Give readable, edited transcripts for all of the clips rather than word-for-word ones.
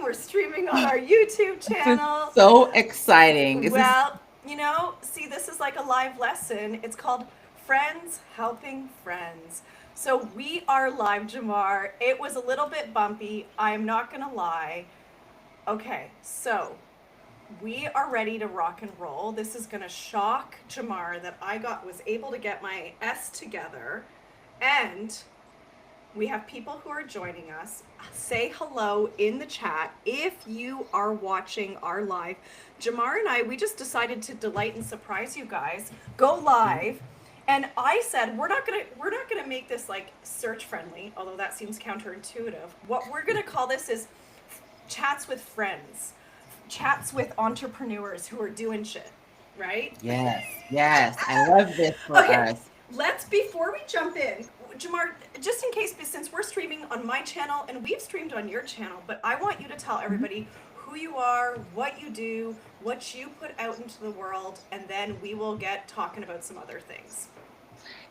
We're streaming on our YouTube This is channel. so exciting. This is Well, see, this is like a live lesson. It's called Friends Helping Friends. So we are live, Jamar. It was a little bit bumpy. I'm not going to lie. Okay, so we are ready to rock and roll. This is going to shock Jamar that was able to get my S together. And we have people who are joining us. Say hello in the chat if you are watching our live. Jamar and I, we just decided to delight and surprise you guys. Go live. And I said we're not gonna make this like search friendly, although that seems counterintuitive. What we're gonna call this is chats with friends, chats with entrepreneurs who are doing shit, right? yes, yes. I love this for Okay, us. before we jump in, Jamar, just in case, since we're streaming on my channel and we've streamed on your channel, but I want you to tell everybody who you are, what you do, what you put out into the world, and then we will get talking about some other things.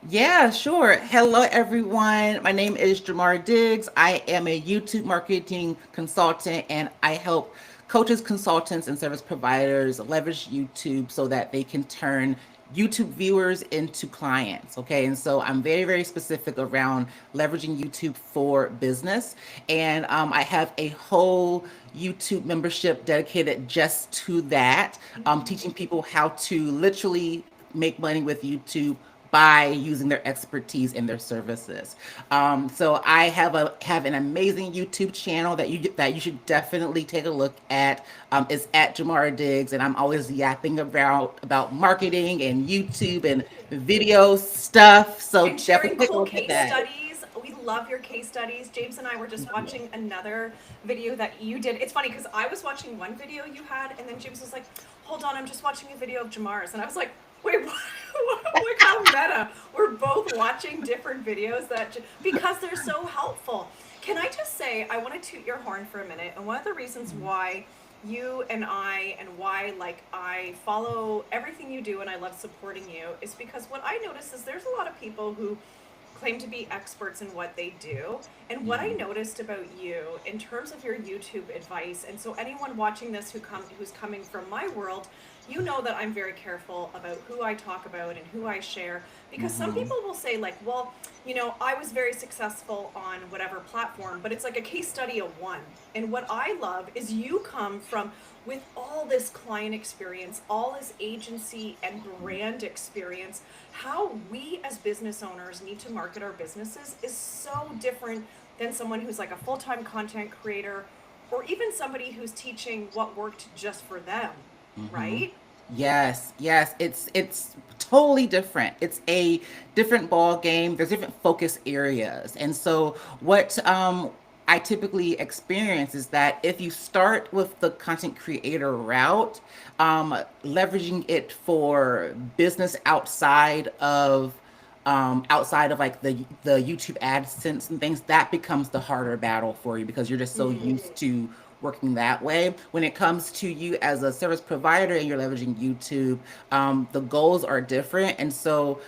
Yeah, sure. Hello, everyone. My name is Jamar Diggs. I am a YouTube marketing consultant, and I help coaches, consultants, and service providers leverage YouTube so that they can turn YouTube viewers into clients. Okay. And so I'm very, very specific around leveraging YouTube for business. And I have a whole YouTube membership dedicated just to that, teaching people how to literally make money with YouTube by using their expertise in their services. So I have an amazing YouTube channel that you should definitely take a look at. It's at Jamara Diggs, and I'm always yapping about marketing and YouTube and video stuff. So And sharing definitely take a cool look at case that. studies. We love your case studies. James and I were just watching another video that you did. It's funny because I was watching one video you had, and then James was like, "Hold on, I'm just watching a video of Jamar's," and I was like, "Wait, what?" Look how meta. We're both watching different videos because they're so helpful. Can I just say, I want to toot your horn for a minute, and one of the reasons why you and I and why like I follow everything you do and I love supporting you is because what I notice is there's a lot of people who claim to be experts in what they do. And what I Mhm. noticed about you in terms of your YouTube advice, and so anyone watching this who's coming from my world, you know that I'm very careful about who I talk about and who I share because some Mhm. people will say like, well, I was very successful on whatever platform, but it's like a case study of one. And what I love is you come from with all this client experience, all this agency and brand experience, how we as business owners need to market our businesses is so different than someone who's like a full-time content creator or even somebody who's teaching what worked just for them, Mhm. right? Yes, yes, it's totally different. It's a different ball game. There's different focus areas. And so what I typically experience is that if you start with the content creator route, leveraging it for business outside of like the YouTube AdSense and things, that becomes the harder battle for you because you're just so used to working that way. When it comes to you as a service provider and you're leveraging YouTube, the goals are different, and so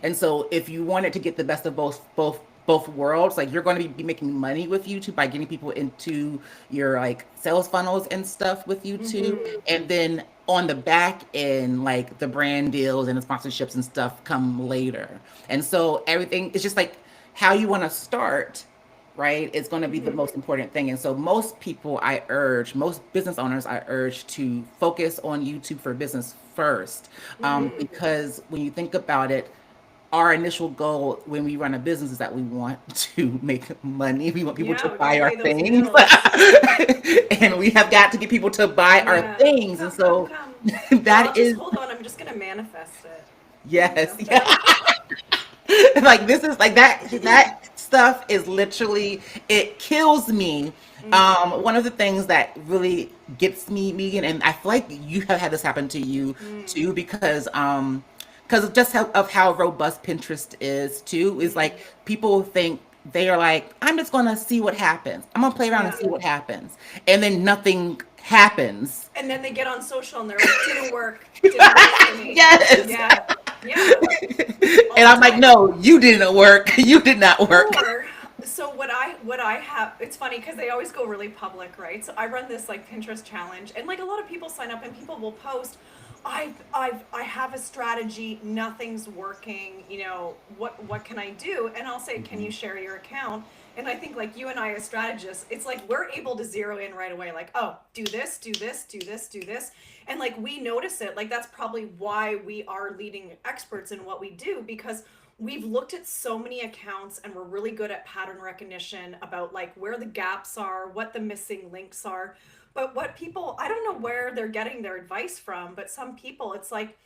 and so if you wanted to get the best of both worlds, like you're going to be making money with YouTube by getting people into your like sales funnels and stuff with YouTube, Mm-hmm. and then on the back end, like the brand deals and the sponsorships and stuff come later. And so everything is just like how you want to start, right? It's going to be the Mm-hmm. most important thing. And so most business owners, I urge to focus on YouTube for business first, Mm-hmm. because when you think about it, our initial goal when we run a business is that we want to make money. We want people to Yeah, we gotta buy our pay those things. bills. And we have got to get people to buy our Yeah. things. And Come, come, so come. Well, I'll that just is, hold on. I'm just gonna manifest it. There you yes, go. yeah. Like this is like that stuff is literally, it kills me. One of the things that really gets me, Megan, and I feel like you have had this happen to you Mm-hmm. too, because of just of how robust Pinterest is too, is like people think they are like, I'm just gonna see what happens. I'm gonna play around and Yeah. see what happens. And then nothing happens. And then they get on social and they're like, didn't work for me. Yes. Yeah, yeah, And all the I'm like, time. no, you didn't work. You did not work. Or So what I have, it's funny because they always go really public, right? So I run this like Pinterest challenge, and like a lot of people sign up, and people will post, I have a strategy, nothing's working. What can I do? And I'll say, can Mhm. you share your account? And I think like you and I as strategists, it's like we're able to zero in right away. Like, oh, do this, do this, do this, do this, and like we notice it. Like that's probably why we are leading experts in what we do, because we've looked at so many accounts and we're really good at pattern recognition about like where the gaps are, what the missing links are. But what people, I don't know where they're getting their advice from, but some people, it's like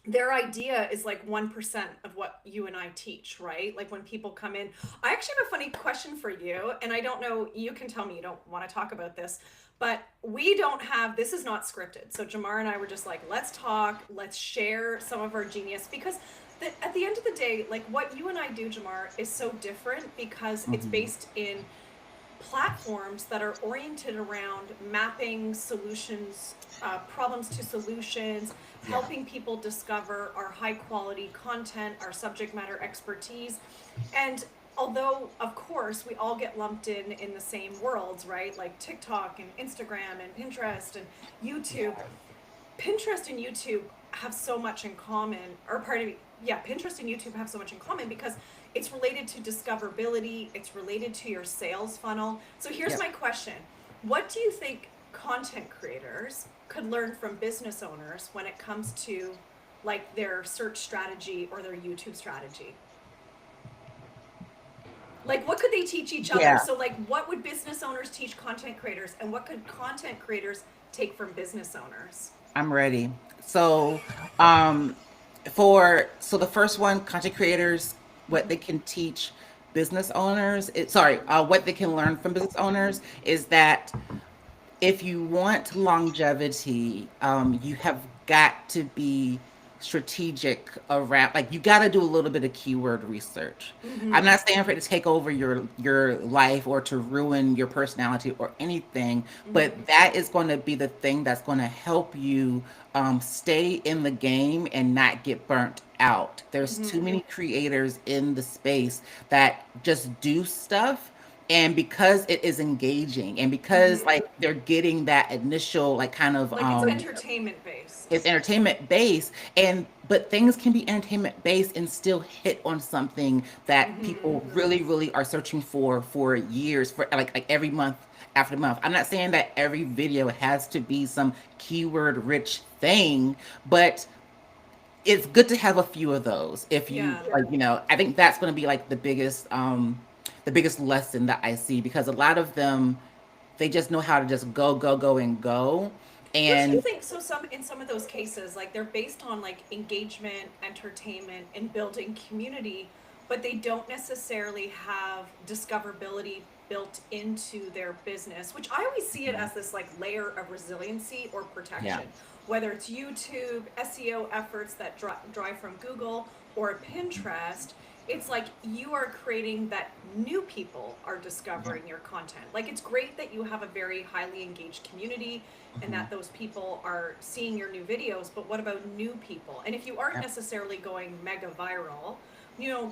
their idea is like 1% of what you and I teach, right? Like when people come in, I actually have a funny question for you. And I don't know, you can tell me you don't want to talk about this, but we don't have, this is not scripted. So Jamar and I were just like, let's talk, let's share some of our genius, because at the end of the day, like what you and I do, Jamar, is so different because it's Mhm. based in platforms that are oriented around mapping solutions, problems to solutions, Yeah. helping people discover our high quality content, our subject matter expertise. And although, of course, we all get lumped in the same worlds, right? Like TikTok and Instagram and Pinterest and YouTube. Yeah. Pinterest and YouTube have so much in common, or part of yeah, Pinterest and YouTube have so much in common because it's related to discoverability, it's related to your sales funnel. So here's Yep. my question. What do you think content creators could learn from business owners when it comes to like their search strategy or their YouTube strategy? Like what could they teach each other? Yeah. So like what would business owners teach content creators, and what could content creators take from business owners? I'm ready. So, um, so the first one, content creators, what they can teach business owners. What they can learn from business owners is that if you want longevity, you have got to be strategic around, like you got to do a little bit of keyword research. I'm Mm-hmm. not saying for it to take over your life or to ruin your personality or anything, Mm-hmm. but that is going to be the thing that's going to help you stay in the game and not get burnt out. There's too Mm-hmm. many creators in the space that just do stuff, and because it is engaging and because Mm-hmm. like they're getting that initial like kind of Like it's entertainment based. it's entertainment based, and but things can be entertainment based and still hit on something that Mm-hmm. people really are searching for years, for like every month after month. I'm not saying that every video has to be some keyword rich thing, but it's good to have a few of those. If you Yeah. like, I think that's going to be like the biggest lesson that I see, because a lot of them, they just know how to just go and go. What do you And think? So some in some of those cases, like they're based on like engagement, entertainment, and building community, but they don't necessarily have discoverability built into their business, which I always see it as this like layer of resiliency or yeah. protection. Whether it's YouTube, SEO efforts that drive from Google, or Pinterest, it's like you are creating that new people are Yeah. discovering your content. Like it's great that you have a very highly engaged community and Mhm. that those people are seeing your new videos, but what about new people? And if you aren't Yeah. necessarily going mega viral,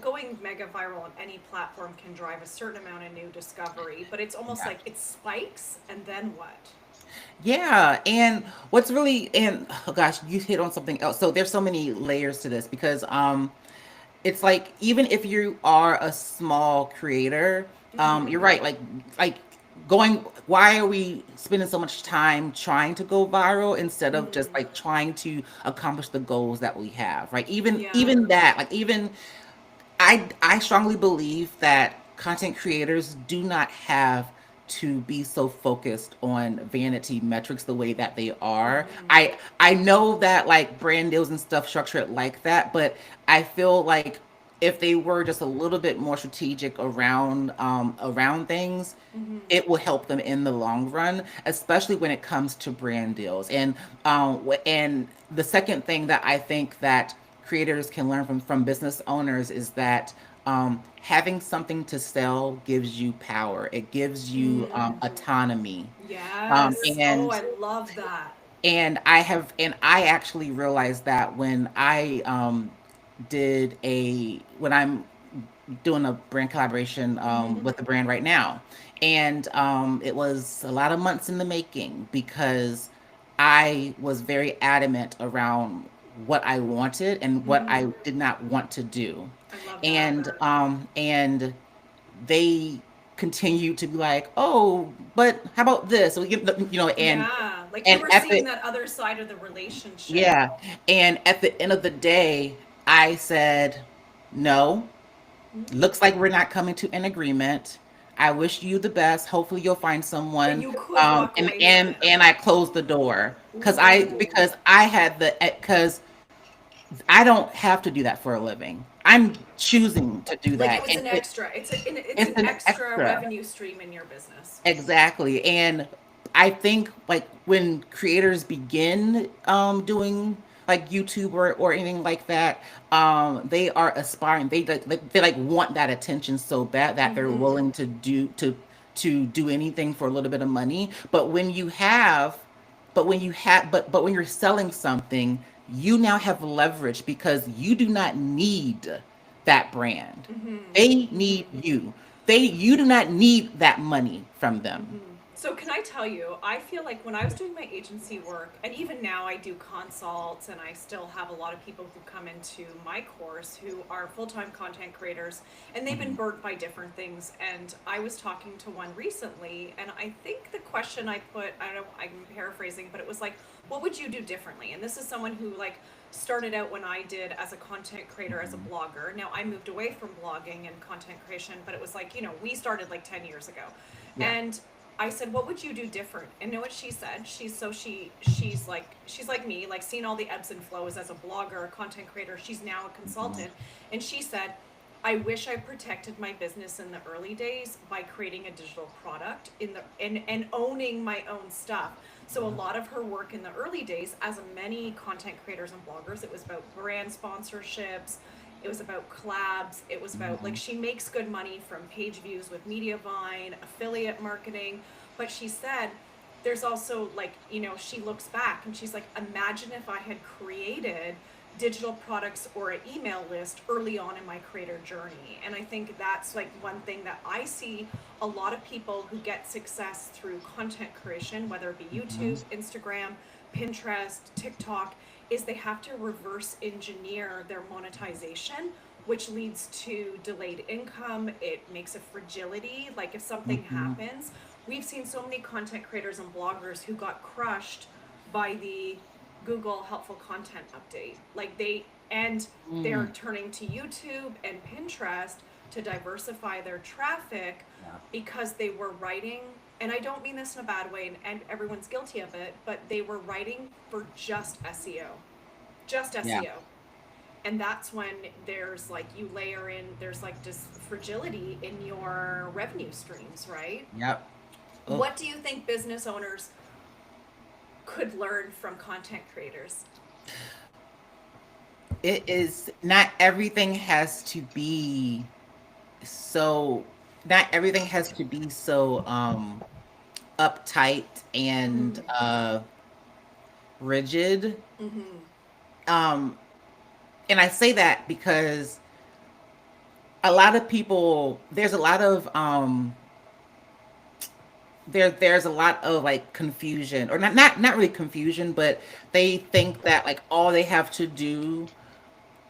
going mega viral on any platform can drive a certain amount of new discovery, but it's almost Yeah. like it spikes and then what? Yeah, and what's really, and oh gosh, you hit on something else. So there's so many layers to this, because it's like, even if you are a small creator, Mm-hmm. you're right, like going, why are we spending so much time trying to go viral instead of just Mm-hmm. like trying to accomplish the goals that we have, right? even Yeah. even that, like, even I strongly believe that content creators do not have to be so focused on vanity metrics the way that they are. Mm-hmm. I know that like brand deals and stuff structure it like that, but I feel like if they were just a little bit more strategic around things, Mm-hmm. it will help them in the long run, especially when it comes to brand deals. And the second thing that I think that creators can learn from business owners is that having something to sell gives you power. It gives you Mm. autonomy. Um, Yes. Oh, and I love that. and I actually realized that when I did a when I'm doing a brand collaboration with a brand right now. And it was a lot of months in the making because I was very adamant around what I wanted and what I did not want to do. I love that. And they continue to be like, oh, but how about this? So, Yeah, like you and were at seeing the that other side of the relationship. yeah, and at the end of the day, I said, no, looks like we're not coming to an agreement. I wish you the best. Hopefully you'll find But someone. you could walk And away from it. I closed the door Ooh. because I had because I don't have to do that for a living. I'm choosing to do Like it that, was and an extra. It's it's an an extra extra. revenue stream in your business. Exactly. And I think like when creators begin doing like YouTube or anything like that, they are aspiring. They like want that attention so bad that they're willing to do anything for a little bit of money. But when you're selling something, you now have leverage because you do not need that brand. They need you. You do not need that money from them. So can I tell you, I feel like when I was doing my agency work, and even now I do consults, and I still have a lot of people who come into my course who are full-time content creators, and they've been burnt by different things. And I was talking to one recently, and I think the question I put, I don't know, I'm paraphrasing, but it was like, what would you do differently? And this is someone who like started out when I did as a content creator, as a blogger. Now I moved away from blogging and content creation, but it was like, we started like 10 years ago. Yeah. And I said, "What would you do different?" And know what she said? She's like me, like seeing all the ebbs and flows as a blogger, a content creator. She's now a consultant, and she said, "I wish I protected my business in the early days by creating a digital product and owning my own stuff." So a lot of her work in the early days, as many content creators and bloggers, it was about brand sponsorships, it was about collabs. It was about like she makes good money from page views with Mediavine, affiliate marketing. But she said there's also like, she looks back and she's like, imagine if I had created digital products or an email list early on in my creator journey. And I think that's like one thing that I see a lot of people who get success through content creation, whether it be YouTube, Instagram, Pinterest, TikTok, is they have to reverse engineer their monetization, which leads to delayed income. It makes a fragility. Like if something happens, we've seen so many content creators and bloggers who got crushed by the Google helpful content update. They're turning to YouTube and Pinterest to diversify their traffic Yeah. because they were writing, and I don't mean this in a bad way, and everyone's guilty of it, but they were writing for just SEO. Just Yeah. SEO. And that's when there's like, you layer in, there's like just fragility in your revenue streams, right? Yep. Oh, What do you think business owners could learn from content creators? it is not everything has to be so not everything has to be so uptight and rigid. Um and I say that because a lot of people there's a lot of like confusion, or not really confusion, but they think that like all they have to do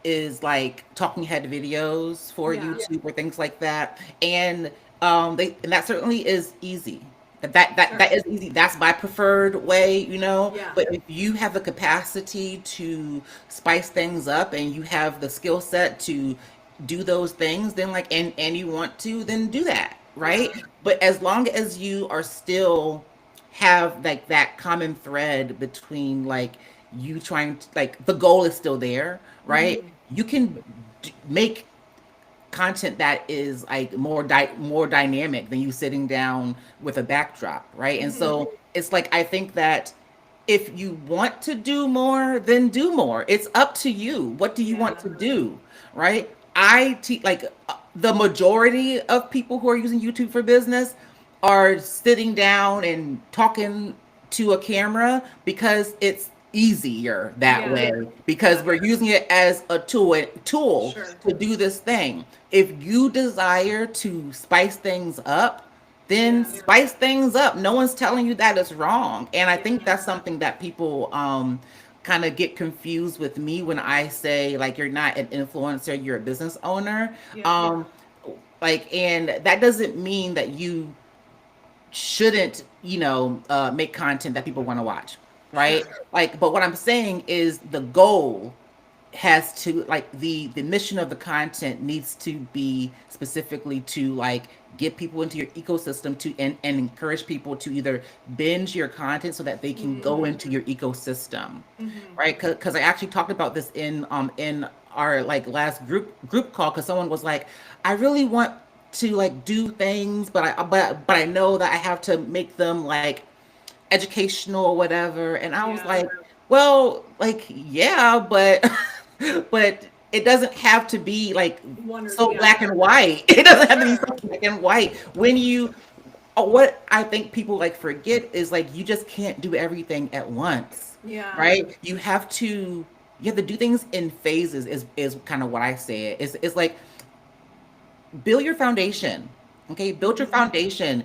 is like talking head videos for Yeah. YouTube or things like that. And that certainly is easy. That Sure. is easy. That's my preferred way, Yeah. But if you have the capacity to spice things up and you have the skill set to do those things, then like and you want to, then do that, Yeah. right? But as long as you are still have like that common thread between like you trying to like the goal is still there, right? You can make content that is like more dynamic than you sitting down with a backdrop, right? And so it's like I think that if you want to do more, then do more. It's up to you. What do you want Yeah. to do, right? I teach like the majority of people who are using YouTube for business are sitting down and talking to a camera because easier that Yeah. way because Yeah. we're using it as a tool Sure. to do this thing. If you desire to spice things up, then Yeah. spice things up. No one's telling you that it's wrong. And I Yeah. think that's something that people kind of get confused with me when I say like you're not an influencer, you're a business owner. Yeah. Um like and that doesn't mean that you shouldn't, make content that people want to watch, right? Sure. Like, but what I'm saying is the goal has to like the mission of the content needs to be specifically to like get people into your ecosystem to and encourage people to either binge your content so that they can go into your ecosystem, Mm-hmm. right? Because I actually talked about this in our like last group call because someone was like, I really want to like do things, but I know that I have to make them like educational or whatever. And I was Yeah. like, well, like, yeah, but but it doesn't have to be like One or so the black other. and white. It doesn't have to be Sure. so black and white. When you what I think people like forget is like you just can't do everything at once, Yeah. right? You have to do things in phases is kind of what I say. It's like build your foundation. Okay, build your Mm-hmm. foundation.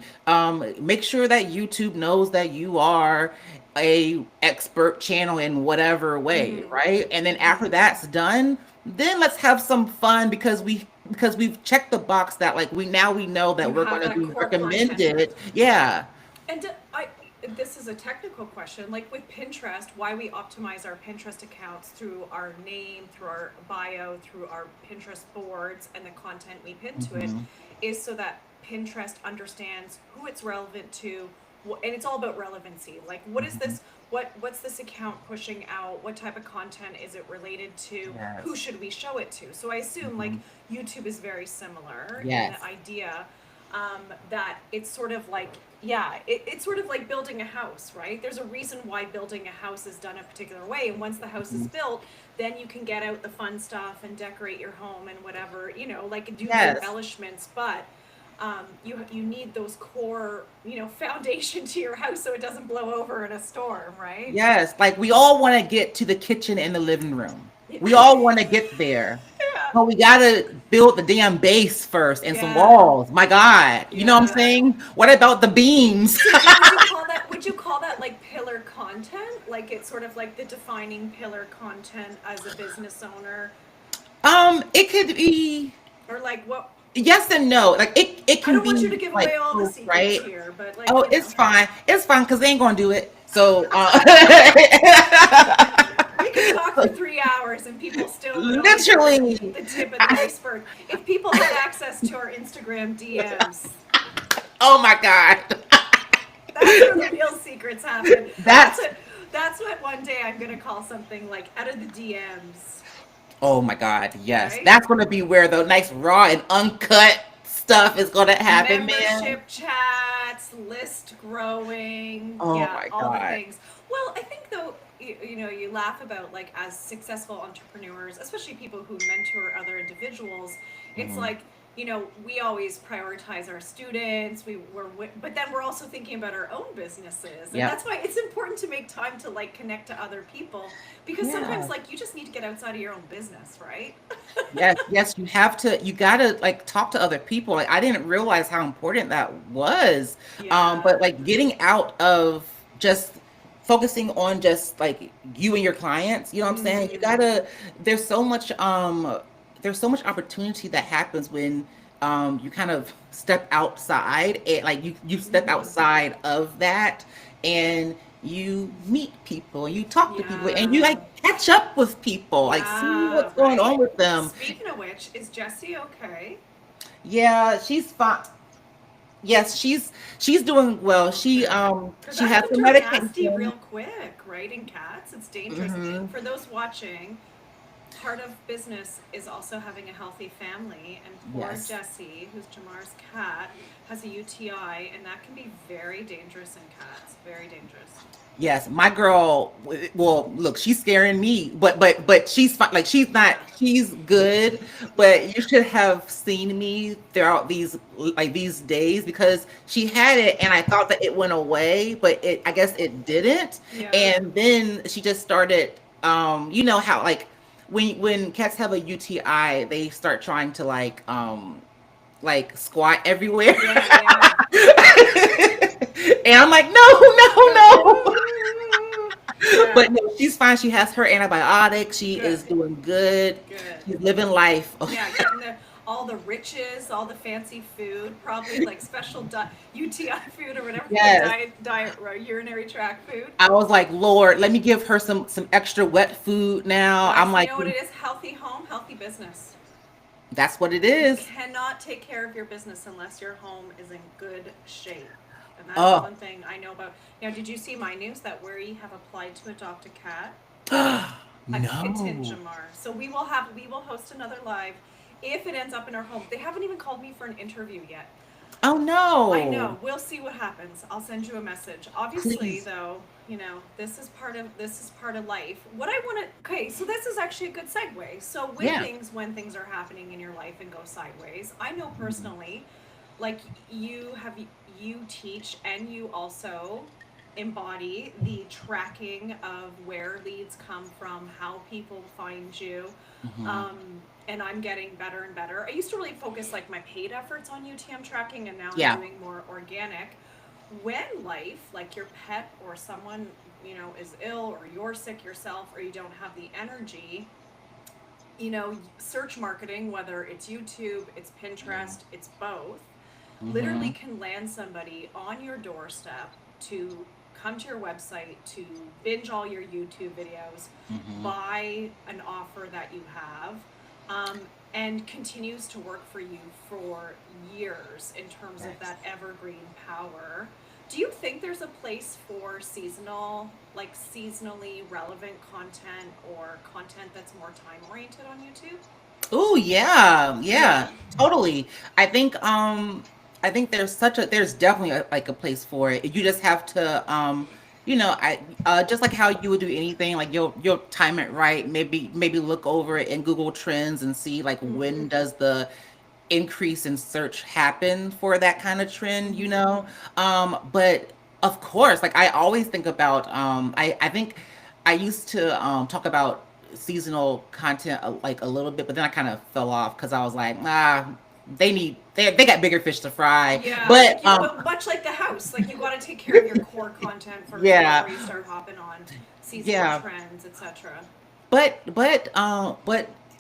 Make sure that YouTube knows that you are a expert channel in whatever way, Mm-hmm. right? And then Mm-hmm. after that's done, then let's have some fun because we've checked the box that like we know that You we're have going to that be core content. recommended. Yeah. And this is a technical question. Like with Pinterest, why we optimize our Pinterest accounts through our name, through our bio, through our Pinterest boards, and the content we pin to it, Hmm. is so that Pinterest understands who it's relevant to, and it's all about relevancy. Like, what is Hmm. this? What's this account pushing out? What type of content is it related to? Who Yes. should we show it to? So I assume like Hmm. YouTube is very similar in the Yes. idea that it's sort of like, yeah, it's sort of like building a house, right? There's a reason why building a house is done a particular way, and once the house is Hmm. built, then you can get out the fun stuff and decorate your home and whatever, like do the Yes. embellishments. But you need those core, foundation to your house so it doesn't blow over in a storm, right? Yes, like we all want to get to the kitchen and the living room. Yeah. We all want to get there. Yeah. But we gotta build the damn base first and some Yeah. walls. My God. You know what I'm Yeah. saying? What about the beams? So would you call that like pillar content? Like it's sort of like the defining pillar content as a business owner, It could be or like what? yes and no. Like it I can don't want you to be give like away all the both, secrets right? here, but like Oh, it's fine. It's fine because they ain't gonna do it. So we could talk for 3 hours and people still would only hear literally the tip of the I, iceberg. If people had access to our Instagram DMs, oh my God. that's where the real secrets happen. That's That's what. That's what one day I'm gonna call something like out of the DMs, oh my God, yes. right? That's gonna be where the nice raw and uncut stuff is gonna happen, man. Membership chats, list growing, Oh yeah, my all the God. things. Well, I think though, you laugh about like as successful entrepreneurs, especially people who mentor other individuals, it's Mhm. like, we always prioritize our students. But then we're also thinking about our own businesses, and Yep. that's why it's important to make time to like connect to other people, because sometimes Yeah. like you just need to get outside of your own business, right? Yes, yes, you gotta like talk to other people. Like I didn't realize how important that was. Yeah. But like getting out of just focusing on just like you and your clients, you know what I'm saying? You Mm-hmm. gotta there's so much there's so much opportunity that happens when you kind of step outside it like you step Mm-hmm. outside of that and you meet people, you talk to people, and you Yeah. like catch up with people, like see Yeah, what's going on right. with them. Speaking of which, is Jessie okay? Yeah, she's fine. Yes, she's doing well. Good. Because She that has can some turn nasty medication. real quick, right? In cats, it's dangerous. Hmm. For those watching, part of business is also having a healthy family. And poor Yes. Jessie, who's Jamar's cat, has a UTI, and that can be very dangerous in cats. Very dangerous. Yes, my girl. Well, look, she's scaring me, but she's fine. Like she's not. Yeah. She's good, Yeah. but you should have seen me throughout these days because she had it, and I thought that it went away, but I guess it didn't. Yeah. And then she just started. You know how like when cats have a UTI, they start trying to like squat everywhere. Yeah. Yeah. And I'm like, no, no, Yeah. no. Yeah. But no, she's fine. She has her antibiotics. She Good. is doing good. Good. She's living life. Yeah, getting all the riches, all the fancy food, probably like special UTI food or whatever, like Yes. diet or urinary tract food. I was like, Lord, let me give her some extra wet food now. I'm Guys, you like, know what it is? Healthy home, healthy business. that's what it You is. cannot take care of your business unless your home is in good shape. And that is Oh, one thing I know about. Now, did you see my news that we have applied to adopt a cat? A kitten, no. Jamar. So we will host another live if it ends up in our home. They haven't even called me for an interview yet. Oh I no. know. We'll see what happens. I'll send you a message. Obviously, Please. though, this is part of life. What I want to okay, so this is actually a good segue. So Yeah. when things are happening in your life and go sideways, I know personally, like you teach and you also embody the tracking of where leads come from, how people find you. Hmm. Um, and I'm getting better and better. I used to really focus like my paid efforts on UTM tracking, and now I'm Yeah. doing more organic. When life, like your pet or someone, is ill or you're sick yourself or you don't have the energy, search marketing, whether it's YouTube, it's Pinterest, it's both, literally Hmm. can land somebody on your doorstep to come to your website to binge all your YouTube videos, Hmm. buy an offer that you have, um, and continues to work for you for years in terms of Yes. that evergreen power. Do you think there's a place for seasonal, like seasonally relevant content or content that's more time oriented on YouTube? Oh yeah, Yeah. yeah, totally. I think I think there's definitely like a place for it. You just have to I just like how you would do anything, like you'll time it right. Maybe look over it in Google Trends and see like Mm-hmm. when does the increase in search happen for that kind of trend, you Mm-hmm. know? But of course, like I always think about, I think I used to talk about seasonal content like a little bit, but then I kind of fell off because I was like, nah, they got bigger fish to fry. Yeah, But but much like the house, like you got to take care of your core content first yeah, before you start hopping on seasonal yeah. trends, etc. But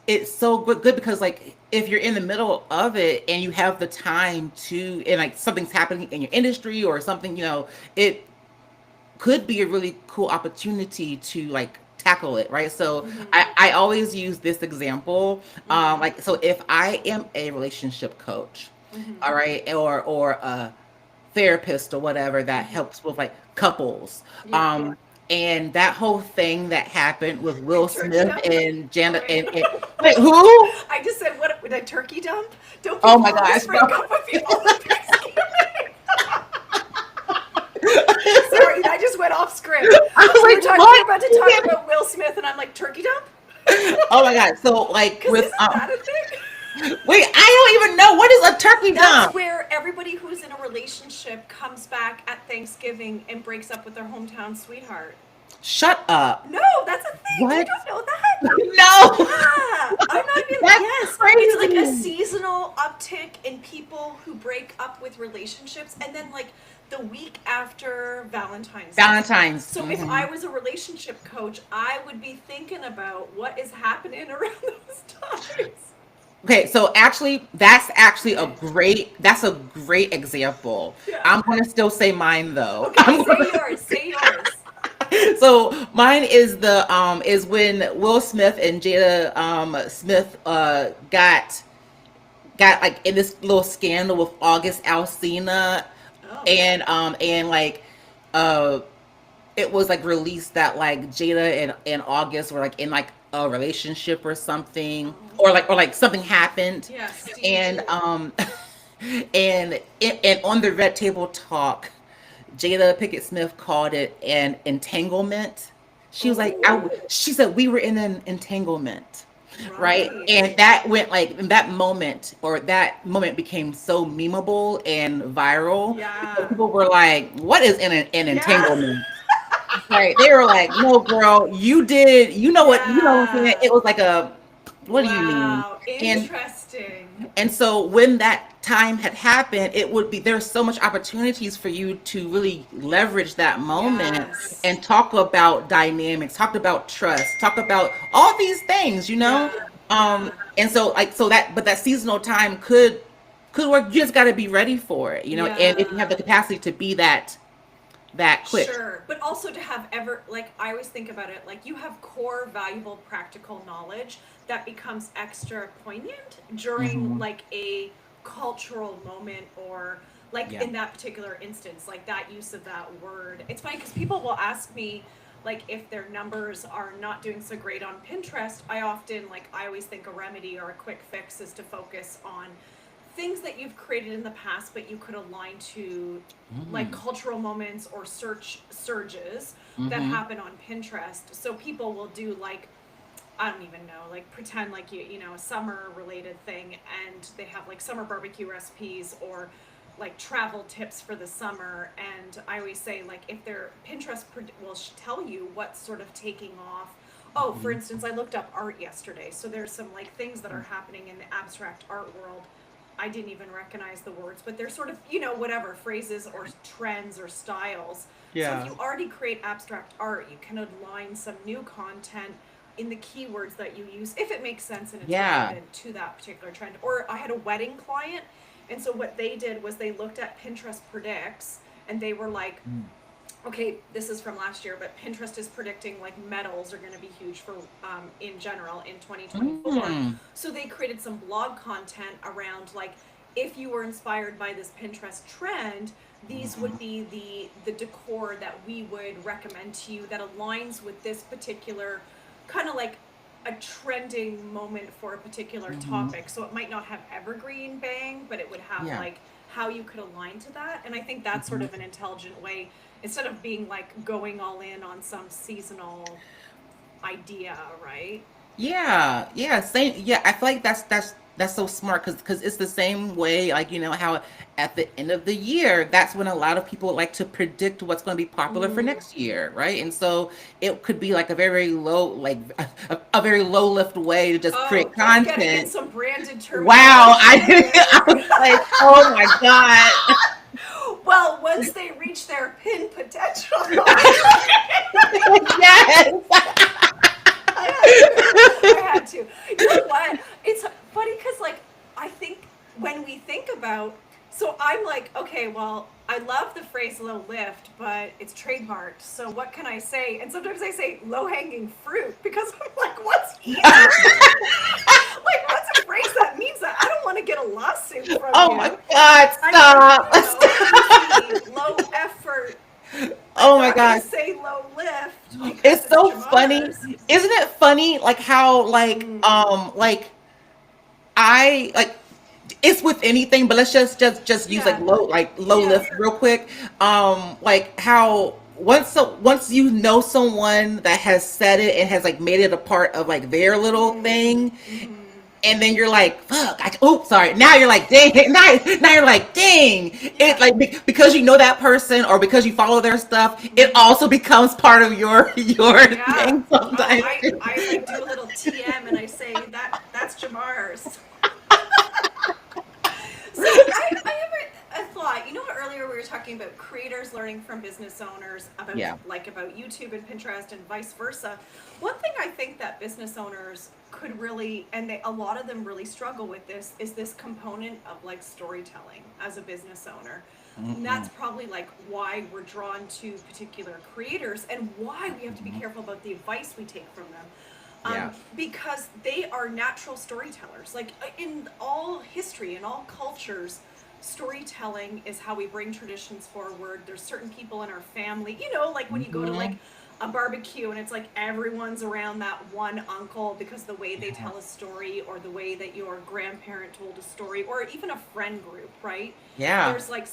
it's so good because like if you're in the middle of it and you have the time to and like something's happening in your industry or something, it could be a really cool opportunity to like tackle it, right? So Mm-hmm. I always use this example. Mm-hmm. Like so if I am a relationship coach, Mm-hmm. all right, or a therapist or whatever that Mm-hmm. helps with like couples. Yeah. Um, and that whole thing that happened with Will Wait, turkey Smith dump? and Oh Janet wait. and wait, who? I just said what a turkey dump. Don't Oh people my always gosh, break no. up with people on Thanksgiving? Sorry, I just went off script. I was We were like, talking. We were what? about to talk about Will Smith, and I'm like turkey dump. Oh my god. So like Because with isn't that a thing? wait, I don't even know what is a turkey That's dump. where everybody who's in a relationship comes back at Thanksgiving and breaks up with their hometown sweetheart. Shut up. No, that's a thing. You What? don't know that? No. Yeah, I'm not even. That's Yes, it's like a crazy. seasonal uptick in people who break up with relationships, and then like the week after Valentine's Day. Valentine's. So if I was a relationship coach, I would be thinking about what is happening around those times. Okay, so actually, Okay. that's a great example. Yeah. I'm gonna still say mine though. Okay, say yours. Say yours. So mine is when Will Smith and Jada Smith got like in this little scandal with August Alsina Oh. and like uh it was like released that like Jada and August were like in like a relationship or something, Oh, or like something happened, yeah, steamy. and and on the Red Table Talk, Jada Pickett Smith called it an entanglement. She was like, Oh, she said we were in an entanglement, right? right. And that went like in that moment, or that moment became so memeable and viral because Yeah. people were like, "What is an Yeah. entanglement?" Right? They were like, "No, girl, you did. You know what I'm saying? Yeah. It was like a, what do you mean?" Wow. And Interesting. and so when that time had happened, it would be there's so much opportunities for you to really leverage that moment Yes. and talk about dynamics, talk about trust, talk about all these things, you know? Yeah. Yeah. And so like so that but that seasonal time could work. You just gotta be ready for it, you know, and if you have Yeah. the capacity to be that quick. Sure, but also to have ever, like, I always think about it like you have core valuable practical knowledge that becomes extra poignant during Hmm. like a cultural moment, or like Yeah. in that particular instance, like that use of that word. It's funny because people will ask me like if their numbers are not doing so great on Pinterest. I often, like, I always think a remedy or a quick fix is to focus on things that you've created in the past but you could align to like Mm. cultural moments or search surges that Hmm. happen on Pinterest. So people will do like, I don't even know, like pretend like you know, a summer related thing, and they have like summer barbecue recipes or like travel tips for the summer. And I always say, like, if their Pinterest will tell you what's sort of taking off. Oh, for Hmm. instance, I looked up art yesterday, so there's some like things that are happening in the abstract art world. I didn't even recognize the words, but they're sort of, you know, whatever phrases or trends or styles. So if Yeah. you already create abstract art, you can align some new content in the keywords that you use if it makes sense and it's Yeah. relevant to that particular trend. Or I had a wedding client, and so what they did was they looked at Pinterest predicts, and they were like, okay, this is from last year, but Pinterest is predicting like metals are going to be huge for in general in 2024. Mm. So they created some blog content around like, if you were inspired by this Pinterest trend, these would be the decor that we would recommend to you that aligns with this particular kind of like a trending moment for a particular Hmm. topic. So it might not have evergreen bang, but it would have Yeah. like how you could align to that. And I think that's sort Hmm. of an intelligent way, instead of being like going all in on some seasonal idea, right? Yeah, yeah, same. Yeah, I feel like that's so smart because it's the same way, like how at the end of the year, that's when a lot of people like to predict what's going to be popular for Mm. next year, right? And so it could be like a very low, like a very low lift way to just Oh, create like getting in content. some branded Wow, terminology I there. was like, oh my god, Well, once they reach their pin potential, yes. I had to. I had to. You know what? It's funny because, like, I think when we think about, so I'm like, okay, well, I love the phrase low lift, but it's trademarked. So what can I say? And sometimes I say low hanging fruit because I'm like, what's easy? Like, what's a phrase that means that? I don't want to get a lawsuit from Oh my you. god, I'm like, stop. you know, easy, low effort. I'm Oh my not going to god. say low lift because It's it's so funny. Jamar's. Isn't it funny like how Mm. like I like it's with anything, but let's just use Yeah. like low Yeah. lift real quick. Like how once you know someone that has said it and has like made it a part of like their little Mm. thing, Mm-hmm. and then you're like, fuck, oops, sorry. Now you're like, dang, now you're like, dang. It Yeah. like because you know that person or because you follow their stuff, it Mm-hmm. also becomes part of your Yeah. thing Oh, sometimes. I like do a little TM and I say that's Jamar's. So I have a thought. You know, earlier we were talking about creators learning from business owners about Yeah. like about YouTube and Pinterest and vice versa. One thing I think that business owners could really, and a lot of them really struggle with this, is this component of like storytelling as a business owner. And Hmm. that's probably like why we're drawn to particular creators and why we have to be careful about the advice we take from them. Yeah. Because they are natural storytellers. Like in all history, in all cultures, storytelling is how we bring traditions forward. There's certain people in our family, you know, like when you go to like Hmm. a barbecue and it's like everyone's around that one uncle because the way they Yeah. tell a story or the way that your grandparent told a story or even a friend group, right? Yeah. There's like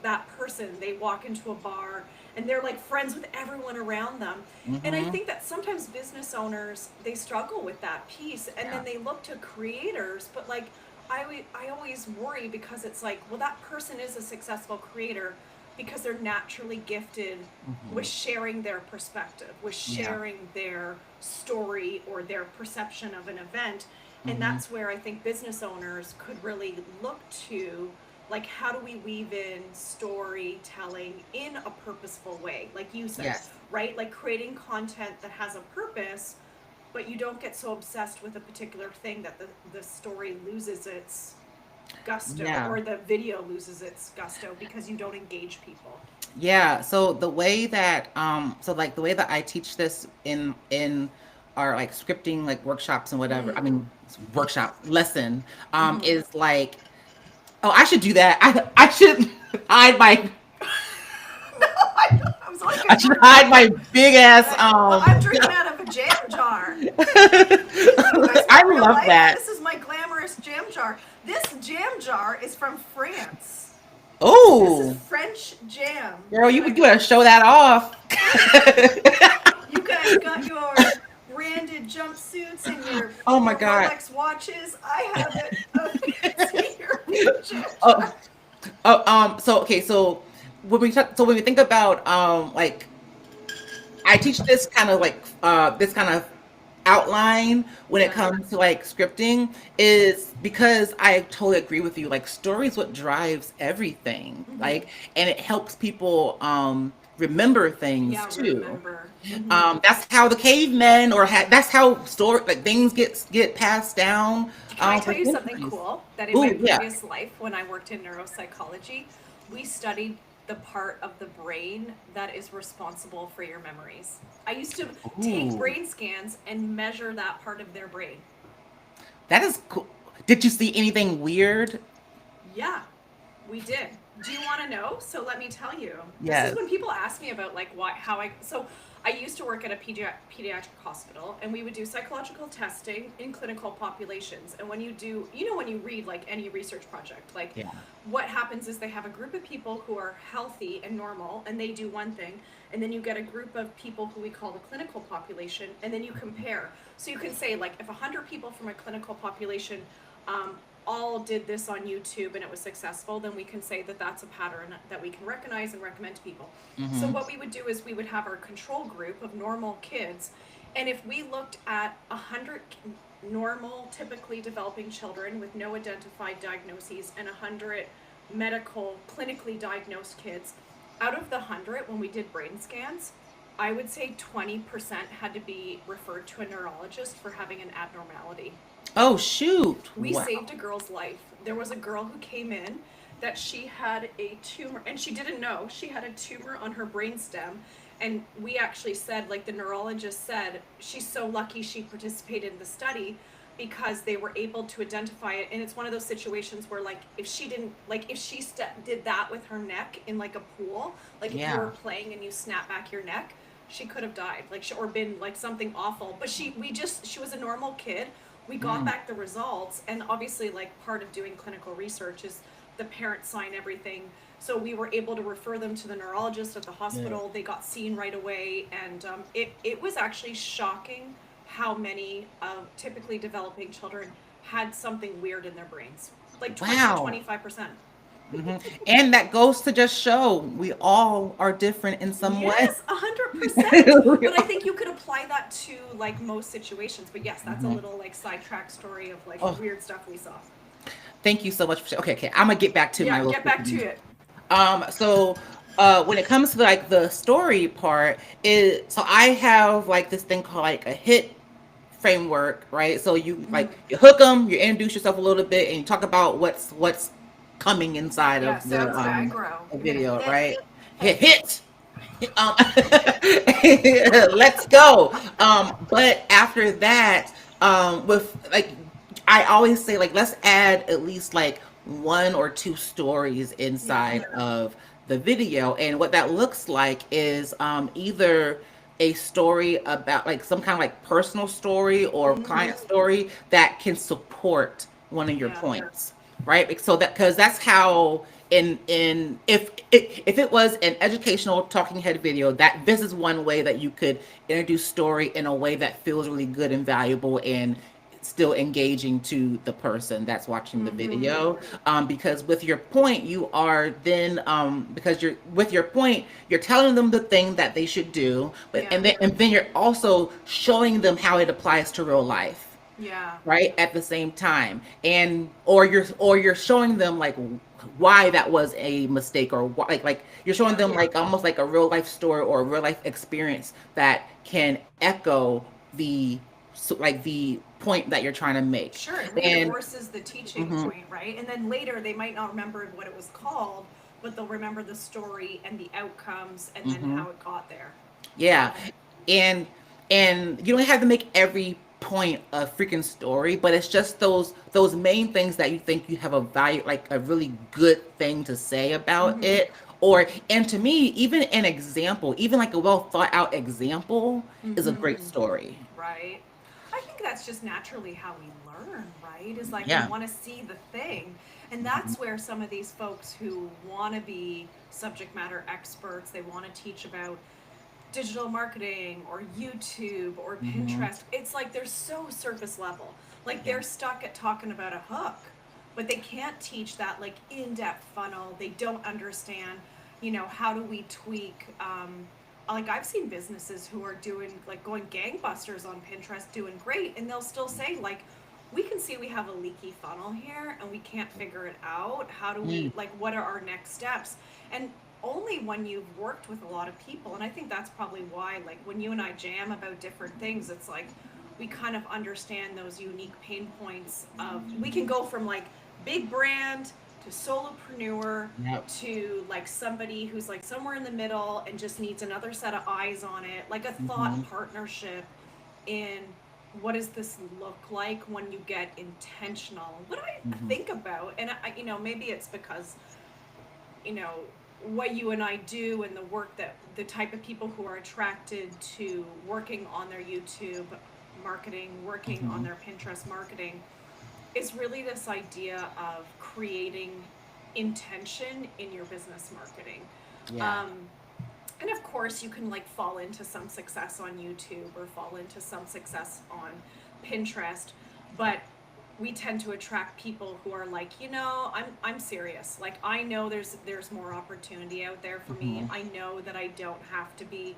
that person, they walk into a bar and they're like friends with everyone around them. And I Mm-hmm. think that sometimes business owners, they struggle with that piece and Yeah. then they look to creators, but like I always worry because it's like, well, that person is a successful creator because they're naturally gifted with Mm-hmm. sharing their perspective, with Yeah. sharing their story or their perception of an event. And Mm-hmm. that's where I think business owners could really look to, like, how do we weave in storytelling in a purposeful way, like you said, Yes. right? Like creating content that has a purpose, but you don't get so obsessed with a particular thing that the story loses its gusto Yeah. or the video loses its gusto because you don't engage people. Yeah, so the way that like the way that I teach this in our like scripting like workshops and whatever, I mean workshop lesson is like, oh, I should do that. I should hide my I was like, I I should worked hide out. my big ass Well, I'm drinking out of a jam jar. You guys I want real love life? that. This is my glamorous jam jar. This jam jar is from France. This is Oh, French jam girl, that I you better got. show that off. You guys got your branded jumpsuits and Oh my your God. Rolex watches. I have a fancy European jam Oh, jar. so okay, so when we think about like I teach this kind of like this kind of outline when it Yeah. comes to like scripting is because I totally agree with you. Like stories what drives everything. Mm-hmm. Like and it helps people remember things Yeah, too. remember. Mm-hmm. That's how the cavemen that's how story like things get passed down Can I for tell you something centuries. cool? That in my Ooh, yeah. previous life, when I worked in neuropsychology, we studied the part of the brain that is responsible for your memories. I used to take Ooh, brain scans and measure that part of their brain. that is cool. Did you see anything weird? Yeah, we did. Do you want to know? So let me tell you. This is Yes. when people ask me about like why how I so I used to work at a pediatric hospital and we would do psychological testing in clinical populations. And when you do, you know when you read like any research project, like Yeah. what happens is they have a group of people who are healthy and normal and they do one thing and then you get a group of people who we call the clinical population and then you compare. So you can say like if 100 people from a clinical population um, all did this on YouTube and it was successful, then we can say that that's a pattern that we can recognize and recommend to people. So Mm-hmm. what we would do is we would have our control group of normal kids, and if we looked at 100 normal, typically developing children with no identified diagnoses and 100 medical, clinically diagnosed kids, out of the 100, when we did brain scans, I would say 20% had to be referred to a neurologist for having an abnormality. Oh shoot! We Wow. saved a girl's life. There was a girl who came in that she had a tumor, and she didn't know she had a tumor on her brainstem. And we actually said, like the neurologist said, she's so lucky she participated in the study because they were able to identify it. And it's one of those situations where, like, if she didn't, like, if she did that with her neck in like a pool, like if you Yeah. were playing and you snap back your neck, she could have died, like, or been like something awful. But she was a normal kid. We got Mm. back the results, and obviously like part of doing clinical research is the parents sign everything, so we were able to refer them to the neurologist at the Good. hospital. They got seen right away, and it was actually shocking how many typically developing children had something weird in their brains, like 20 to Wow. 25%. Hmm. And that goes to just show we all are different in some way. Yes, 100%. But I think you could apply that to like most situations. But yes, that's a Mhm. little like sidetrack story of like Oh, weird stuff we saw. thank you so much for okay. Okay, I'm gonna get back to my Yeah, little get back to scripting. it. So when it comes to like the story part, is so I have like this thing called like a hit framework, right? So you like you hook them, you introduce yourself a little bit, and you talk about what's coming inside Yeah, of sounds good. Aggro. the You're gonna video, hit. right? Hit. Um, let's go. But after that, with like, I always say like, let's add at least like one or two stories Yeah. inside of the video, and what that looks like is either a story about like some kind of like personal story or Mm-hmm. client story that can support one of your Yeah. points, right? So that because that's how in if it was an educational talking head video, that this is one way that you could introduce story in a way that feels really good and valuable and still engaging to the person that's watching the Mm-hmm. video. Because with your point, you are then because you're with your point, you're telling them the thing that they should do, but Yeah. and then you're also showing them how it applies to real life, Yeah. right, at the same time, and or you're showing them like why that was a mistake, or why, like you're showing Yeah. them like almost like a real life story or a real life experience that can echo the like the point that you're trying to make. Sure, it And reinforces the teaching mhm, point, right? And then later they might not remember what it was called, but they'll remember the story and the outcomes and then mhm. how it got there. Yeah. Got it. And you don't have to make every point a freaking story, but it's just those main things that you think you have a value, like a really good thing to say about Mm-hmm. it. Or and to me, even an example, even like a well thought out example is a great Mm-hmm. story. Right. I think that's just naturally how we learn, right? Is like we Yeah. want to see the thing. And that's where some of these folks who want to be subject matter experts, they want to teach about digital marketing or YouTube or Mm-hmm. Pinterest, it's like they're so surface level. Like Yeah. they're stuck at talking about a hook, but they can't teach that like in-depth funnel. They don't understand, how do we tweak like I've seen businesses who are doing like going gangbusters on Pinterest, doing great, and they'll still say like we can see we have a leaky funnel here and we can't figure it out. How do Mm. we, like, what are our next steps? And only when you've worked with a lot of people, and I think that's probably why, like, when you and I jam about different things, it's like we kind of understand those unique pain points of, we can go from like big brand to solopreneur Yep. to like somebody who's like somewhere in the middle and just needs another set of eyes on it, like a thought Mm-hmm. partnership in what does this look like when you get intentional. What do I Mm-hmm. think about, and maybe it's because you know what you and I do and the work that the type of people who are attracted to working on their YouTube marketing, working on Mm-hmm. their Pinterest marketing, is really this idea of creating intention in your business marketing. Yeah. Um, and of course, you can like fall into some success on YouTube or fall into some success on Pinterest, but we tend to attract people who are like, I'm serious. Like I know there's more opportunity out there for me. Mm-hmm. I know that I don't have to be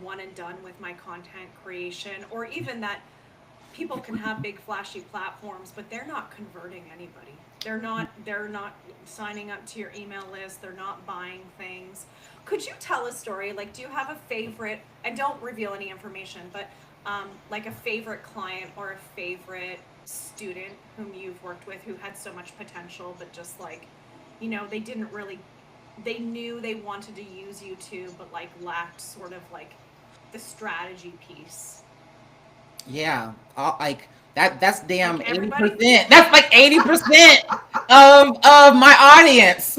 one and done with my content creation, or even that people can have big flashy platforms, but they're not converting anybody. They're not signing up to your email list. They're not buying things. Could you tell a story? Like, do you have a favorite? And don't reveal any information, but like a favorite client or a favorite student whom you've worked with who had so much potential, but just like, they didn't really. They knew they wanted to use YouTube, but like lacked sort of like the strategy piece. Yeah, like that's damn Like everybody? 80%. That's like 80% of my audience.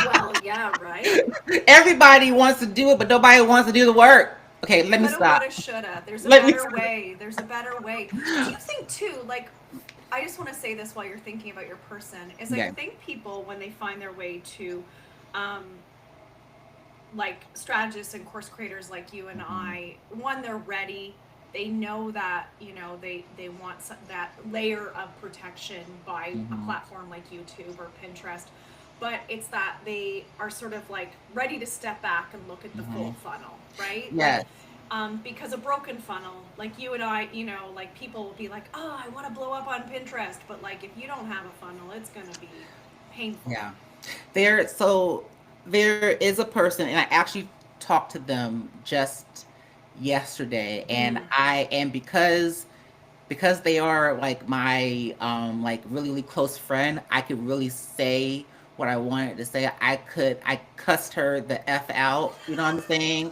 Well, yeah, right? Everybody wants to do it, but nobody wants to do the work. Okay, let me Coulda, stop. woulda, shoulda. There's a Let me better stop. way. There's a better way. Do you think too, like, I just want to say this while you're thinking about your person, is I Okay. think people, when they find their way to um, like strategists and course creators like you and Mhm. I, one, they're ready. They know that they want that layer of protection by a Mhm. platform like YouTube or Pinterest, but it's that they are sort of like ready to step back and look at the full Mhm. funnel, right? Like, Yes. because a broken funnel, like you and I, like people will be like, oh, I want to blow up on Pinterest, but like if you don't have a funnel, it's gonna be painful. Yeah. There is a person, and I actually talked to them just yesterday, and Mm. because they are like my like really really close friend, I could really say what I wanted to say. I cussed her the f out, you know what I'm saying?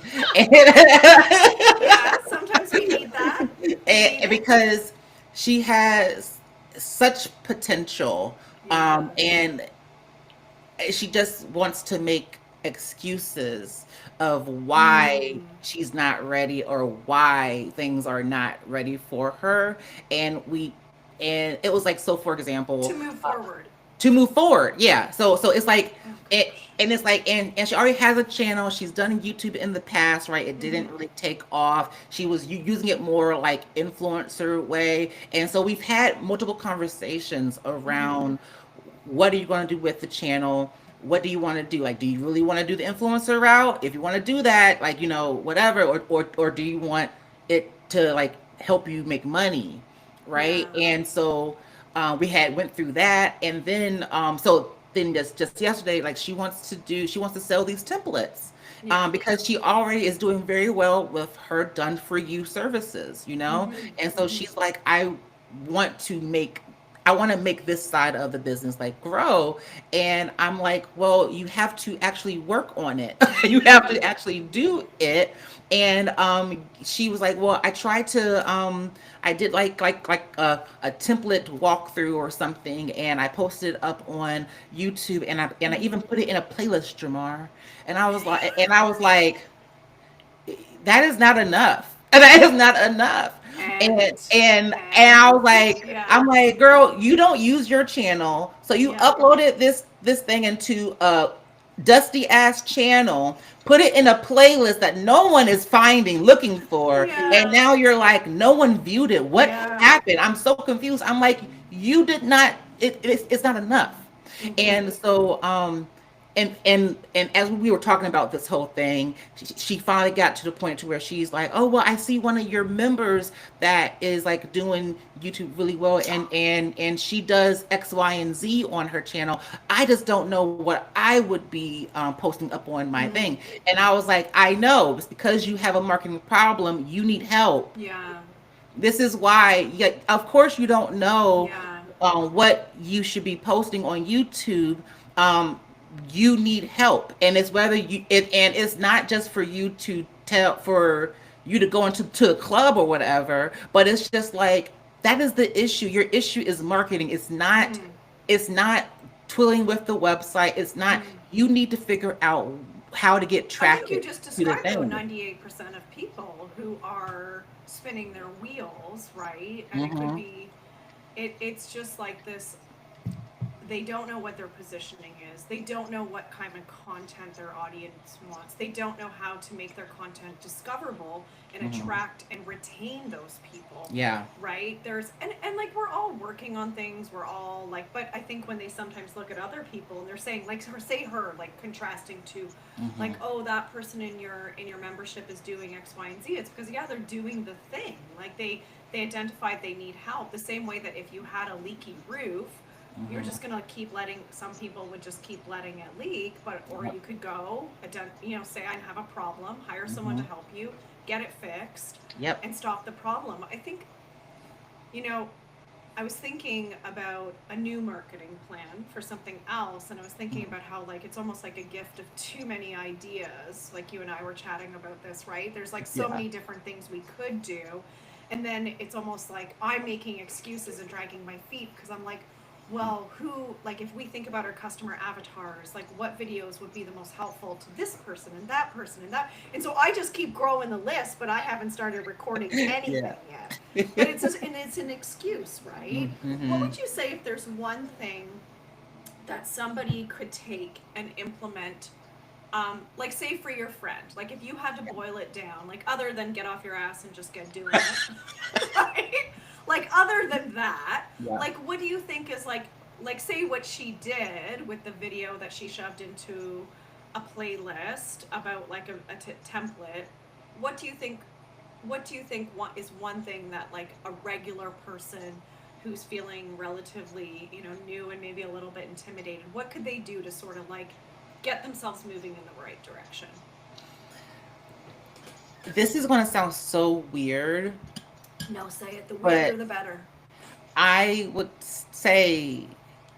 Yeah, sometimes we need that. We need And it. because she has such potential, Yeah. and she just wants to make excuses of why Mm. she's not ready or why things are not ready for her. And and it was like, so for To example, move uh, forward. to move forward. Yeah. So it's like Oh it, gosh. and it's like, and she already has a channel. She's done YouTube in the past, right? It Mm-hmm. didn't really take off. She was using it more like influencer way. And so we've had multiple conversations Mm-hmm. around, what are you going to do with the channel? What do you want to do? Like, do you really want to do the influencer route? If you want to do that, like, whatever, or do you want it to like help you make money, right? Yeah. And so we had went through that, and then so then just yesterday, like, she wants to sell these templates, Yeah. because she already is doing very well with her done for you services, Mm-hmm. and so Mm-hmm. she's like, want to make I want to make this side of the business like grow. And I'm like, well, you have to actually work on it. You have to actually do it. And she was like, well, I did a template walkthrough or something, and I posted it up on YouTube, and I even put it in a playlist, Jamar. And I was like, that is not enough. That is not enough. And And and I was like, yeah. I'm like, girl, you don't use your channel, so you Yeah. uploaded this thing into a dusty ass channel, put it in a playlist that no one is finding, looking for, and Yeah. now you're like, no one viewed it. What Yeah. happened? I'm so confused. I'm like, you did not. It's not enough. Mm-hmm. And so and as we were talking about this whole thing, she finally got to the point to where she's like, oh, well, I see one of your members that is like doing YouTube really well, and she does X, Y, and Z on her channel. I just don't know what I would be posting up on my Mm. thing. And I was like, I know it's because you have a marketing problem, you need help. Yeah. This is why, yeah, of course, you don't know Yeah. what you should be posting on YouTube. Um, you need help, and it's whether and it's not just for you to tell for you to go into to a club or whatever, but it's just like, that is the issue. Your issue is marketing. Mm-hmm. It's not twiddling with the website. It's not. Mm. You need to figure out how to get I think you traffic just to the described though thing. 98% of people who are spinning their wheels, right? And it could Hmm. be it's just like this, they don't know what their positioning is. They don't know what kind of content their audience wants. They don't know how to make their content discoverable and Hmm. attract and retain those people. Yeah. Right? And like we're all working on things. We're all like, but I think when they sometimes look at other people and they're saying like, say her, like contrasting to like, Hmm. oh, that person in your membership is doing X, Y, and Z. It's because yeah, they're doing the thing. Like they identified they need help. The same way that if you had a leaky roof, you're Hmm. just gonna keep letting, some people would just keep letting it leak, but or Yep. you could go say I have a problem, hire someone Hmm. to help you, get it fixed, Yep. and stop the problem. I think, you know, I was thinking about a new marketing plan for something else, and I was thinking about how like it's almost like a gift of too many ideas. Like you and I were chatting about this, right? There's like so Yeah. many different things we could do, and then it's almost like I'm making excuses and dragging my feet because I'm like, well, who, like if we think about our customer avatars, like what videos would be the most helpful to this person and that person and that, and so I just keep growing the list, but I haven't started recording Yeah. anything yet. But it's just, and it's an excuse, right? What Hmm. would you say if there's one thing that somebody could take and implement, like say for your friend, like if you had to boil it down, like other than get off your ass and just get doing it, right? Like other than that, Yeah. like what do you think is like say what she did with the video that she shoved into a playlist about like a template? What do you think? What do you think is one thing that like a regular person who's feeling relatively new and maybe a little bit intimidated, what could they do to sort of like get themselves moving in the right direction? This is going to sound so weird, No, say it. The weirder but the better. I would say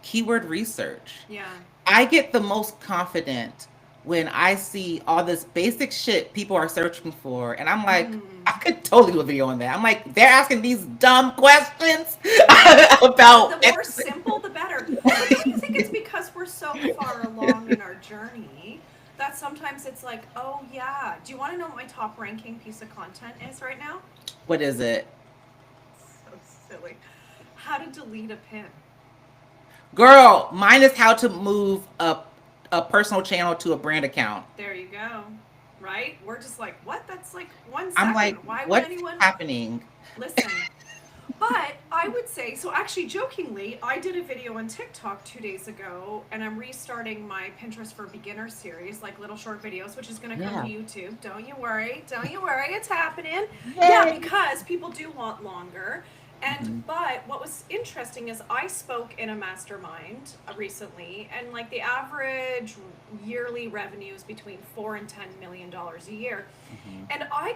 keyword research. Yeah. I get the most confident when I see all this basic shit people are searching for, and I'm like, Mm. I could totally do a video on that. I'm like, they're asking these dumb questions Yeah. The about more simple, the better. But don't you think it's because we're so far along in our journey that sometimes it's like, oh yeah, do you want to know what my top ranking piece of content is right now? What is it? So silly. How to delete a pin. Girl, mine is how to move a personal channel to a brand account. There you go. Right? We're just like, what? That's like one I'm second. like, Why would what's anyone happening? listen? But I would say, so actually, jokingly, I did a video on TikTok 2 days ago, and I'm restarting my Pinterest for Beginners series, like little short videos, which is going to come to Yeah. YouTube. Don't you worry. Don't you worry. It's happening. Yeah, Yay. because people do want longer. Hmm. But what was interesting is I spoke in a mastermind recently, and like the average yearly revenue is between $4 and $10 million a year. Hmm. And I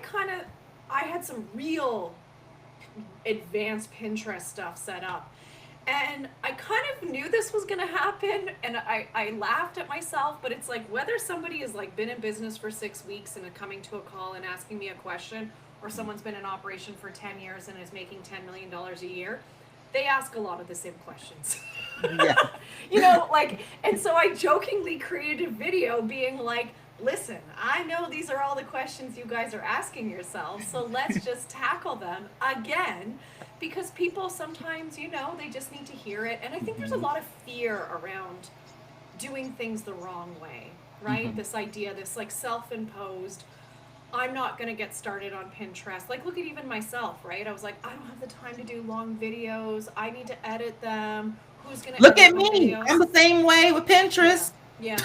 had some real advanced Pinterest stuff set up. And I kind of knew this was going to happen, and I laughed at myself, but it's like whether somebody has like been in business for 6 weeks and are coming to a call and asking me a question, or someone's been in operation for 10 years and is making $10 million a year, they ask a lot of the same questions. Yeah. Like, and so I jokingly created a video being like, listen, I know these are all the questions you guys are asking yourselves, so let's just tackle them again, because people sometimes, they just need to hear it. And I think there's a Hmm. lot of fear around doing things the wrong way, right? Hmm. This idea, this like self imposed, I'm not going to get started on Pinterest. Like, look at even myself, right? I was like, I don't have the time to do long videos. I need to edit them. Who's going to Look edit at my me. I'm videos? the same way with Yeah. Pinterest. Yeah.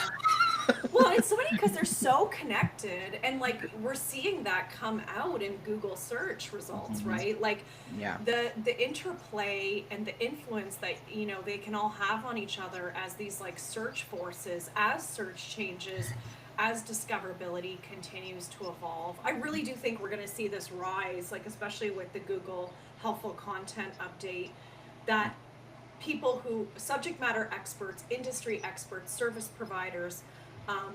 Well, it's funny because they're so connected, and like we're seeing that come out in Google search results, Hmm. right? Like Yeah. the interplay and the influence that they can all have on each other as these like search forces, as search changes, as discoverability continues to evolve. I really do think we're going to see this rise, like especially with the Google helpful content update, that people who subject matter experts, industry experts, service providers, um,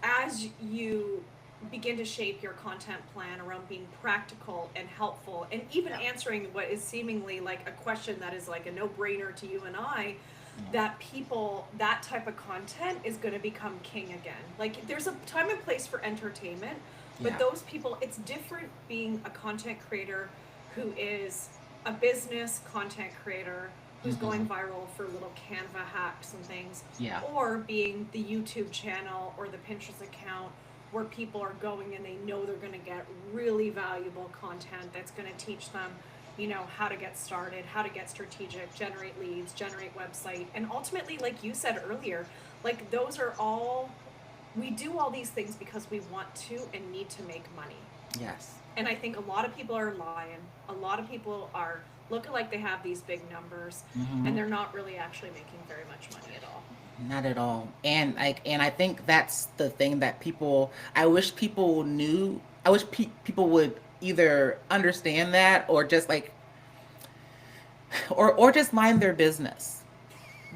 as you begin to shape your content plan around being practical and helpful, and even Yeah. answering what is seemingly like a question that is like a no-brainer to you and I, Yeah. that people, that type of content is going to become king again. Like there's a time and place for entertainment, but Yeah. those people, it's different being a content creator who is a business content creator who's Hmm. going viral for little Canva hacks and things, Yeah. or being the YouTube channel or the Pinterest account where people are going and they know they're going to get really valuable content that's going to teach them, how to get started, how to get strategic, generate leads, generate website, and ultimately, like you said earlier, like those are all, we do all these things because we want to and need to make money. Yes. And I think a lot of people are lying. A lot of people are looking like they have these big numbers, and Hmm. they're not really actually making very much money at all. Not at all. And I think that's the thing that people. I wish people knew. I wish people would either understand that or just like or just mind their business.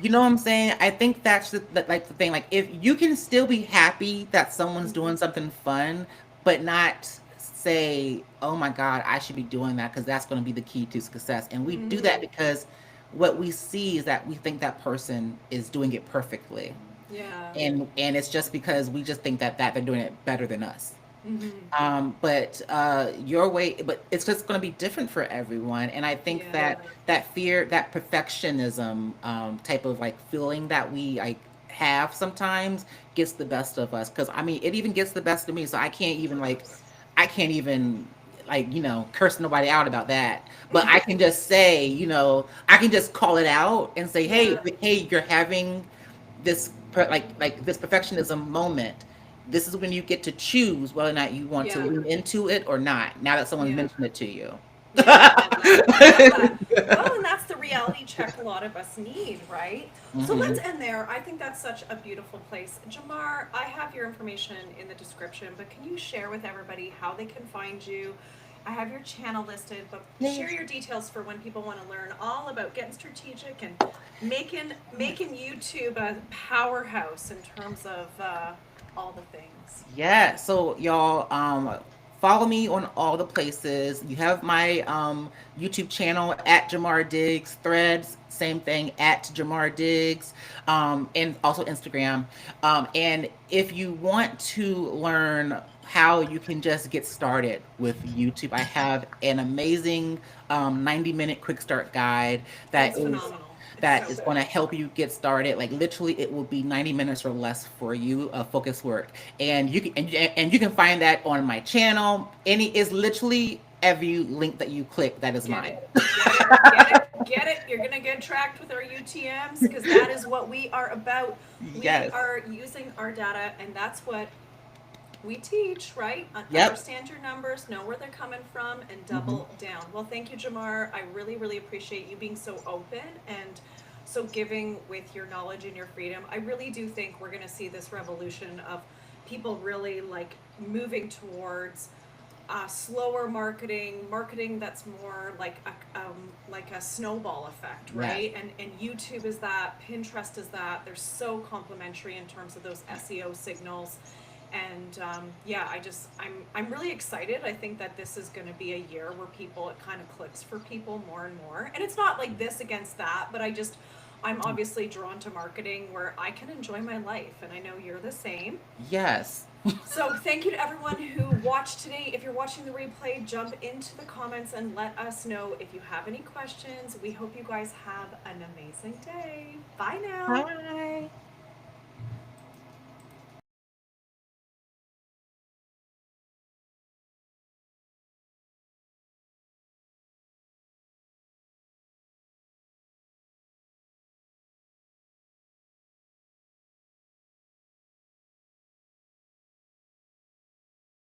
You know what I'm saying? I think that's like the thing. Like if you can still be happy that someone's Mm-hmm. doing something fun, but not say, "Oh my God, I should be doing that," because that's going to be the key to success. And we do that Mm-hmm. because what we see is that we think that person is doing it perfectly, Yeah. and it's just because we just think that they're doing it better than us. Mm-hmm. But your way, but it's just going to be different for everyone. And I think Yeah. that that fear, that perfectionism type of like feeling that we like have sometimes gets the best of us. Because I mean, it even gets the best of me. So I can't even like curse nobody out about that. But I can just say, I can just call it out and say, Yeah. hey, you're having like this perfectionism moment. This is when you get to choose whether or not you want to Yeah. lean into it or not. Now that someone's Yeah. mentioned it to you. Yeah, I love that. I love that. Well, and that's the reality check a lot of us need, right? So let's Hmm. end there. I think that's such a beautiful place. Jamar, I have your information in the description, but can you share with everybody how they can find you? I have your channel listed, but share Yes. your details for when people want to learn all about getting strategic and making YouTube a powerhouse in terms of all the things. Yeah. So y'all, follow me on all the places. You have my YouTube channel at Jamar Diggs, Threads, same thing at Jamar Diggs, and also Instagram. And if you want to learn how you can just get started with YouTube, I have an amazing 90-minute quick start guide that It's is phenomenal. It's that so is good. going to help you get started. Like literally, it will be 90 minutes or less for you of focus work, and you can find that on my channel. Any is literally every link that you click that is Get mine. it. Get it. Get it. Get it. You're going to get tracked with our UTMs because that is what we are about. We Yes. are using our data, and that's what we teach, right? Yep. Understand your numbers, know where they're coming from, and Hmm. double down. Well, thank you, Jamar. I really, really appreciate you being so open and so giving with your knowledge and your freedom. I really do think we're going to see this revolution of people really like moving towards slower marketing, marketing that's more like a snowball effect, Yes. right? And YouTube is that, Pinterest is that. They're so complementary in terms of those SEO signals. And yeah, I'm really excited. I think that this is going to be a year where people it kind of clicks for people more and more. And it's not like this against that, but I'm obviously drawn to marketing where I can enjoy my life, and I know you're the same. Yes. So thank you to everyone who watched today. If you're watching the replay, jump into the comments and let us know if you have any questions. We hope you guys have an amazing day. Bye now. Bye.